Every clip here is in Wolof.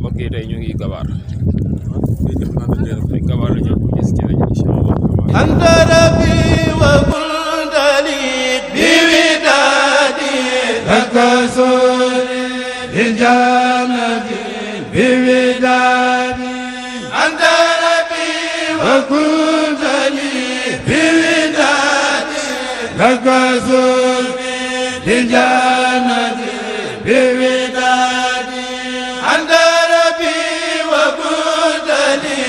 mbokk yi tey ñu ngi gabaar gabaar la ñu gis ci rajo incha allah anta rabbi wa kuntali bi widadi lakasuri bil jannati bi widadi anta rabbi wa kuntali bi widadi lakasuri bil jannati bi widadi anta rabbi wa kuntali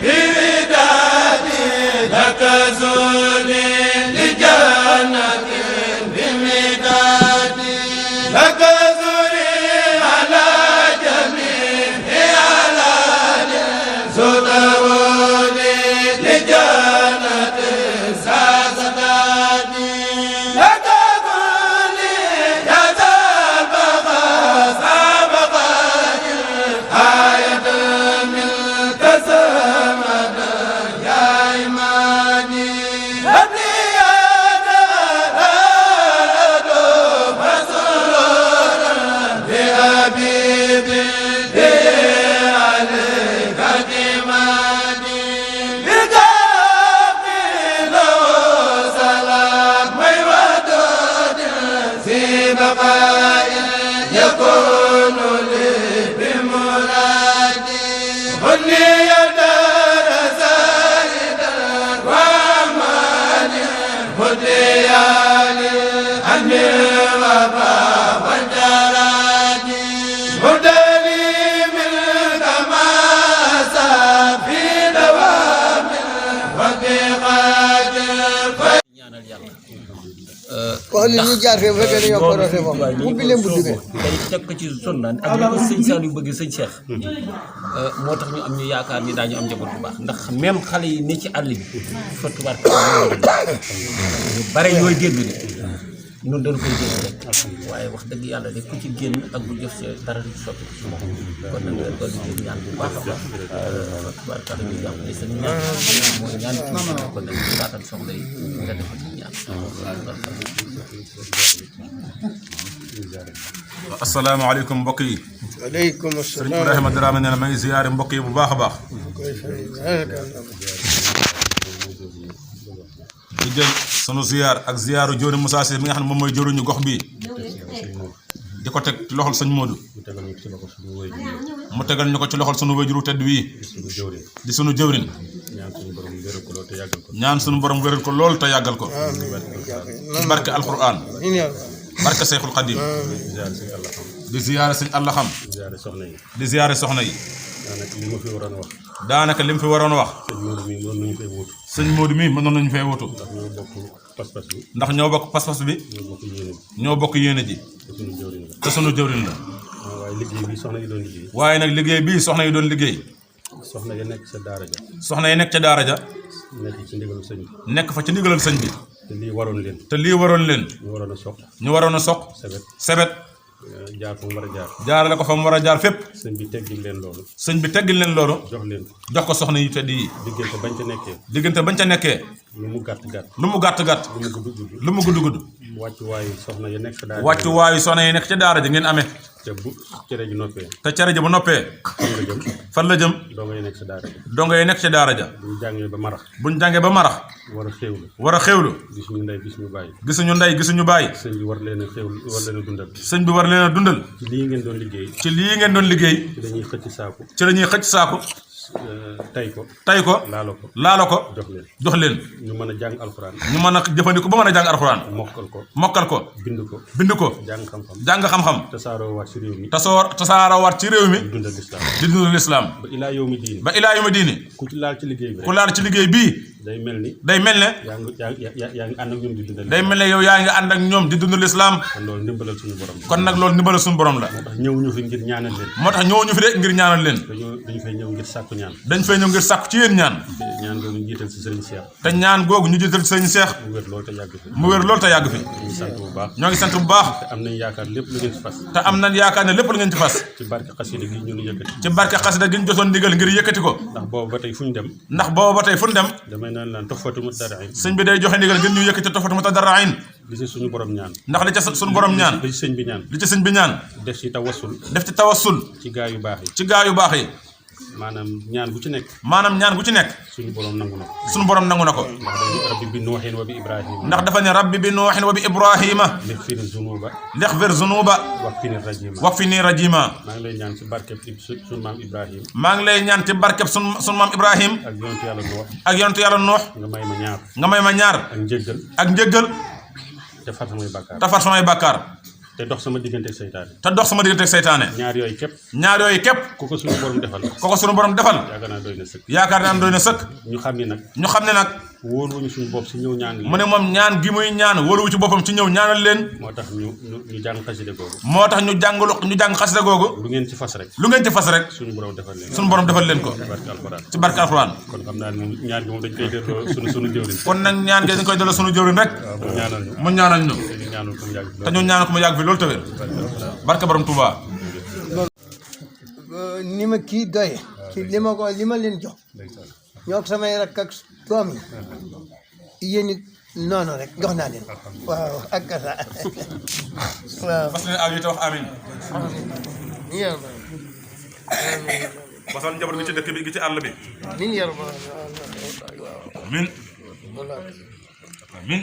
bi widadi lakasuri bil jannati bi widadi lakasuri ala jami'i alali sudawuli bil jannati sasadadi wax ni ñu jaar fee bu fekkee dañoo korosé moom mu bi leen buddi dañ teg ko ci sunna ak li ko sëñ Saliou bëgg sëñ Cheikh moo tax ñu am ñu yaakaar ni daañu am njaboot bu baax ndax même xale yi ne ci àll bi fa tubaab ñu bare ñooy dégg ni ñun dañu koy dégg rek waaye wax dëgg yàlla de ku ci génn ak bu jëf see dara du soppi kon nag nga doon di ñaan bu baax a baax tubaab tax ñu jàpp ni seen ñaan mooy ñaan kon nag ñu baatal soxla yi nga defal ñu ñaan asalaamaaleykum mbokk yi. waaleykum Sëriñ asalaam Ibrahima Dramé nee na ma ngi ziyaare mbokk yi bu baax a baax. di jël sunu ziyaar ak ziyaaru Jóori Moussa Cissé mi nga xam ne moom mooy jëruñu gox bii di ko teg ci loxol sëñ Modou mu tegal ñu ko ci loxol sunu wajuru tedd wii di sunu jëwrin ñaan sunu borom wéral ko lool te yàggal ko ci barke alquran barke Seyxul Xadim di ziyaare sëñ Allah xam di ziyaare soxna yi daanaka li mu fi waroon wax sëñ Modou mii mënoon nañu fee wutu ndax ñoo bokk pas-pas bi ñoo bokk yéene ji te sunu jëwriñ la waaye nag liggéey bii soxna yi doon liggéey soxna yi nekk ca daara ja soxna yi nekk ca daara ja nekk ci ndigalul sëñ bi nekk fa ci ndigalal sëñ bi te lii waroon leen ñu waroon a soq ñu waroon a soq sebet jaar fa mu war a jaar jaarale ko fa mu war a jaar fépp sëñ bi teggil leen loolu jox leen jox ko soxna yu tedd yi diggante bañ ca nekkee lu mu gàtt gàtt lu mu gudd gudd wàccuwaayu soxna yi nekk ca daara wàccuwaayu soxna yi nekk ca daara ja ngeen amee te bu cere ji noppee te cere ji bu noppee fan la jëm dongo yi nekk ca daara ja buñ jàngee ba marax war a xéewlu gisuñu ndey gisuñu bàyyi sëñ bi war leen a dundal ci lii ngeen doon liggéey ci lañuy xëcc saaku tay ko laalo ko jox leen ñu mën a jàng alxuraan ñu mën a jëfandikoo ba mën a jàng alxuraan mokkal ko bind ko jàng xam-xam tasaaroo waat ci réew mi di dundal lislaam ba ilaa yawmi diini ku laal ci liggéey bii day mel ne yaa ngi ànd ak ñoom di dundal day mel ne yow yaa ngi ànd ak ñoom di dundal lislaam kon nag loolu ndimbalal suñu borom la moo tax ñëwuñu fi ngir ñaanal leen dañ fay ñëw ngir sàkku ñaan dañ fay ñëw ngir sàkku ci yéen ñaan ñaan googu ñu jiital ci sëriñ Cheikh te ñaan googu ñu jiital ci sëriñ Cheikh mu wér lool te yàgg fi ñoo ngi sant bu baax te am nañ yaakaar lépp lu ngeen ci fas te am nañ yaakaar ne lépp lu ngeen ci fas ci barke xasida gi ñu yëkkati ci barke xasida gi ñu jotoon ndigal ngir yëkkati ko ndax boobu ba tey fu ñu dem ndax boobu ba tey fu ñu dem damay naan laan toxfatu mutadarain sëñ bi day joxe ndigal ngir ñu yëkkati tofatu mutadarrain li ci suñu borom ñaan ndax li ca suñu borom ñaan li ci sëñ bi ñaan li ci sëñ bi ñaan def ci tawassul def ci tawassul ci gaa yu baax yi ci gaa yu baax yi maanaam ñaan gu ci nekk maanaam ñaan gu ci nekk suñu borom nangu na ko suñu borom nangu na ko ndax dañu rabbi bi nuuhin wa bi ibrahima ndax dafa ne rabbi bi nuuhin wa bi ibrahima lixfir zunuba lixfir zunuba waqfini rajima wax fi nii rajima maa ngi lay ñaan ci barkeb suñu maam ibrahim maa ngi lay ñaan ci barkeb sun maam ibrahim ak yonentu yàlla Nuux ak yonentu yàlla Nuux nga may ma ñaar nga may ma ñaar ak njëggal ak njëggal te far samay bàkkaar te far samay bàkkaar te dox sama diggante ak seytaane te dox sama diggante ak seytaane ñaar yooyu képp ñaar yooyu képp ku ko suñu borom defal ko ko sunu borom defal yaakaar naa doy na sëkk yaakaar naa doy na sëkk ñu xam ni nag ñu xam ne nag wóoluwuñu suñu bopp si ñëw ñaan mu ne moom ñaan gi muy ñaan wóoluwu ci boppam ci ñëw ñaanal leen moo tax ñu jàng xasida googu moo tax ñu jàng xasida googu lu ngeen ci fas rek lu ngeen ci fas rek suñu borom defal leen sunu borom defal leen ko barke alxuraan ci barke alxuraan kon xam naa ne moom ñaan gi moom dañ koy delloo suñu jëwriñ kon nag ñaan gi dañ koy delloo sunu jëwriñ rek mu ñaanal ñu mu ñaanal ñu te ñu ñaanal ko mu yàgg te ñu ñaanal ko mu yàgg fi loolu tawér barke borom Touba ni ma kii doy ci li ma leen jox ñoo ko samay rakk ak doom yi yéen it noonu rek jox naa leen waaw ak kasa waaw parce que aw yi te wax amin basal njaboot gi ci dëkk bi gi ci àll bi min yar amin amin